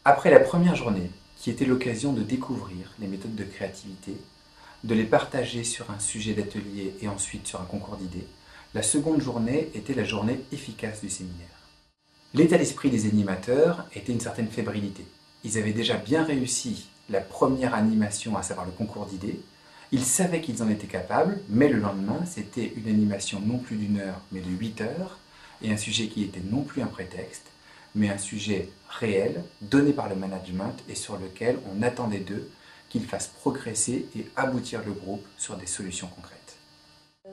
Après la première journée, qui était l'occasion de découvrir les méthodes de créativité, de les partager sur un sujet d'atelier et ensuite sur un concours d'idées, la seconde journée était la journée efficace du séminaire. L'état d'esprit des animateurs était une certaine fébrilité. Ils avaient déjà bien réussi la première animation, à savoir le concours d'idées. Ils savaient qu'ils en étaient capables, mais le lendemain, c'était une animation non plus d'1 heure, mais de 8 heures, et un sujet qui était non plus un prétexte, mais un sujet réel, donné par le management et sur lequel on attendait d'eux qu'ils fassent progresser et aboutir le groupe sur des solutions concrètes.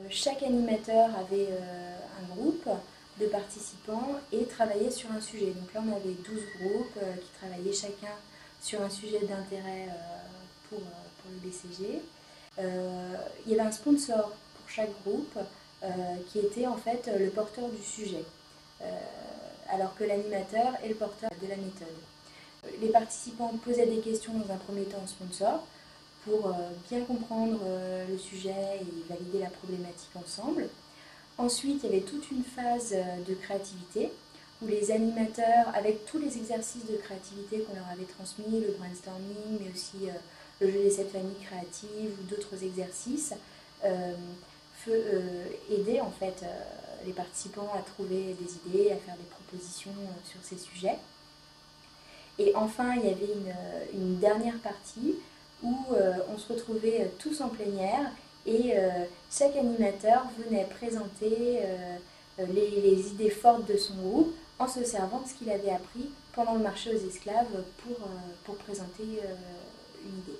Chaque animateur avait un groupe de participants et travaillait sur un sujet. Donc là, on avait 12 groupes qui travaillaient chacun sur un sujet d'intérêt pour le BCG. Il y avait un sponsor pour chaque groupe qui était en fait le porteur du sujet, alors que l'animateur est le porteur de la méthode. Les participants posaient des questions dans un premier temps au sponsor pour bien comprendre le sujet et valider la problématique ensemble. Ensuite, il y avait toute une phase de créativité où les animateurs, avec tous les exercices de créativité qu'on leur avait transmis, le brainstorming, mais aussi le jeu des 7 familles créatives ou d'autres exercices, aidaient en fait les participants à trouver des idées, à faire des propositions sur ces sujets. Et enfin, il y avait une dernière partie où on se retrouvait tous en plénière et chaque animateur venait présenter les idées fortes de son groupe en se servant de ce qu'il avait appris pendant le marché aux esclaves pour présenter une idée.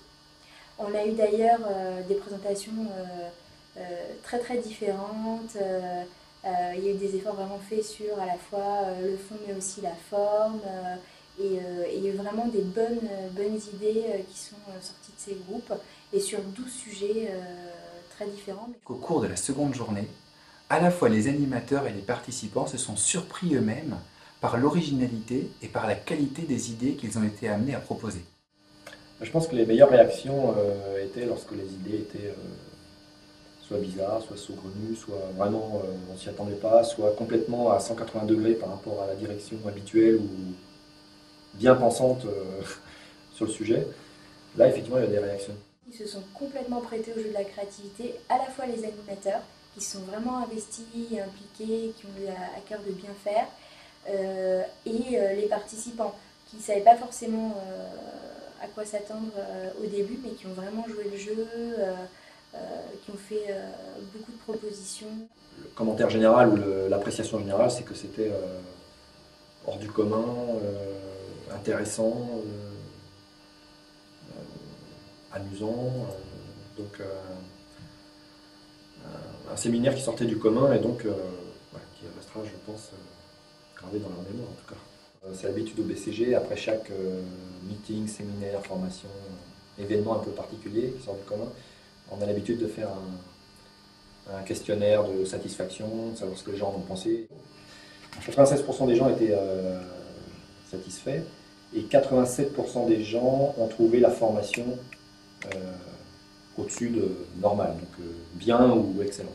On a eu d'ailleurs des présentations très différentes. Il y a eu des efforts vraiment faits sur à la fois le fond mais aussi la forme. Et il y a eu vraiment des bonnes idées qui sont sorties de ces groupes et sur 12 sujets très différents. Au cours de la seconde journée, à la fois les animateurs et les participants se sont surpris eux-mêmes par l'originalité et par la qualité des idées qu'ils ont été amenés à proposer. Je pense que les meilleures réactions étaient lorsque les idées étaient soit bizarres, soit saugrenues, soit vraiment on s'y attendait pas, soit complètement à 180 degrés par rapport à la direction habituelle ou bien pensante sur le sujet. Là, effectivement, il y a des réactions. Ils se sont complètement prêtés au jeu de la créativité, à la fois les animateurs, qui sont vraiment investis et impliqués, qui ont eu à cœur de bien faire, et les participants, qui ne savaient pas forcément à quoi s'attendre au début, mais qui ont vraiment joué le jeu, qui ont fait beaucoup de propositions. Le commentaire général ou l'appréciation générale, c'est que c'était hors du commun, intéressant, amusant. Donc un séminaire qui sortait du commun et donc qui restera, je pense, gravé dans leur mémoire en tout cas. C'est l'habitude au BCG, après chaque meeting, séminaire, formation, événement un peu particulier qui sort du commun, on a l'habitude de faire un questionnaire de satisfaction, de savoir ce que les gens en ont pensé. 96% des gens étaient satisfaits et 87% des gens ont trouvé la formation au-dessus de normal, donc bien ou excellente.